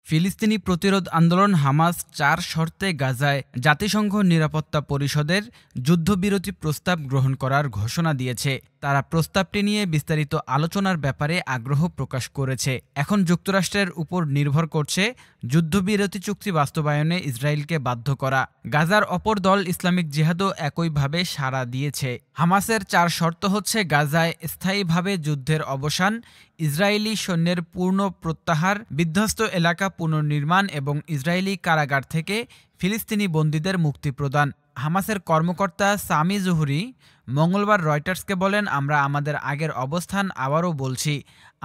ফিলিস্তিনি প্রতিরোধ আন্দোলন হামাস ৪ শর্তে গাজায় জাতিসংঘ নিরাপত্তা পরিষদের যুদ্ধবিরতি প্রস্তাব গ্রহণ করার ঘোষণা দিয়েছে। তারা প্রস্তাবটি নিয়ে বিস্তারিত আলোচনার ব্যাপারে আগ্রহ প্রকাশ করেছে। এখন যুক্তরাষ্ট্রের উপর নির্ভর করছে যুদ্ধবিরতি চুক্তি বাস্তবায়নে ইসরায়েলকে বাধ্য করা। গাজার অপর দল ইসলামিক জিহাদও একইভাবে সাড়া দিয়েছে। হামাসের ৪ শর্ত হচ্ছে গাজায় স্থায়ীভাবে যুদ্ধের অবসান, ইসরায়েলি সৈন্যের পূর্ণ প্রত্যাহার, বিধ্বস্ত এলাকা পুনর্নির্মাণ এবং ইসরায়েলি কারাগার থেকে ফিলিস্তিনি বন্দীদের মুক্তি প্রদান। হামাসের কর্মকর্তা সামি জুহরি মঙ্গলবার রয়টার্সকে বলেন, আমরা আমাদের আগের অবস্থান আবারও বলছি।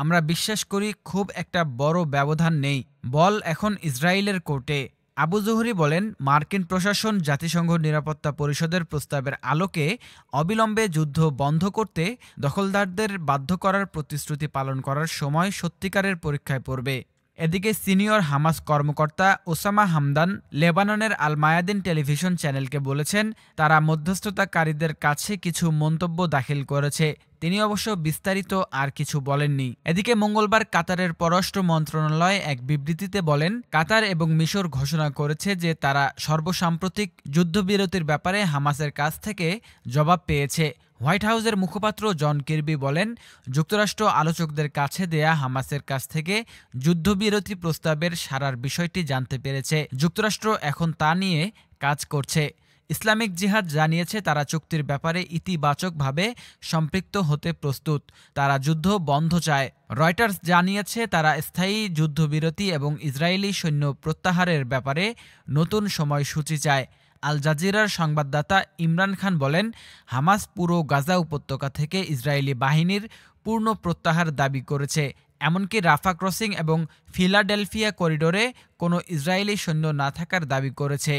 আমরা বিশ্বাস করি খুব একটা বড় ব্যবধান নেই। বল এখন ইসরায়েলের কোর্টে। আবু জুহরি বলেন, মার্কিন প্রশাসন জাতিসংঘ নিরাপত্তা পরিষদের প্রস্তাবের আলোকে অবিলম্বে যুদ্ধ বন্ধ করতে দখলদারদের বাধ্য করার প্রতিশ্রুতি পালন করার সময় সত্যিকারের পরীক্ষায় পড়বে। এদিকে সিনিয়র হামাস কর্মকর্তা ওসামা হামদান লেবাননের আল মায়াদিন টেলিভিশন চ্যানেলকে বলেছেন, তারা মধ্যস্থতাকারীদের কাছে কিছু মন্তব্য দাখিল করেছে। তিনি অবশ্য বিস্তারিত আর কিছু বলেননি। এদিকে মঙ্গলবার কাতারের পররাষ্ট্র মন্ত্রণালয় এক বিবৃতিতে বলেন, কাতার এবং মিশর ঘোষণা করেছে যে তারা সর্বসাম্প্রতিক যুদ্ধবিরতির ব্যাপারে হামাসের কাছ থেকে জবাব পেয়েছে। হোয়াইট হাউসের মুখপাত্র জন কির্বি বলেন, যুক্তরাষ্ট্র আলোচকদের কাছে দেয়া হামাসের কাছ থেকে যুদ্ধবিরতি প্রস্তাবের সারার বিষয়টি জানতে পেরেছে। যুক্তরাষ্ট্র এখন তা নিয়ে কাজ করছে। ইসলামিক জিহাদ জানিয়েছে তারা চুক্তির ব্যাপারে ইতিবাচকভাবে সম্পৃক্ত হতে প্রস্তুত। তারা যুদ্ধ বন্ধ চায়। রয়টার্স জানিয়েছে তারা স্থায়ী যুদ্ধবিরতি এবং ইসরায়েলি সৈন্য প্রত্যাহারের ব্যাপারে নতুন সময়সূচি চায়। আল জাজিরার সংবাদদাতা ইমরান খান বলেন, হামাস পুরো গাজা উপত্যকা থেকে ইসরায়েলি বাহিনীর পূর্ণ প্রত্যাহার দাবি করেছে। এমনকি রাফা ক্রসিং এবং ফিলাডেলফিয়া করিডোরে কোনো ইসরায়েলি সৈন্য না থাকার দাবি করেছে।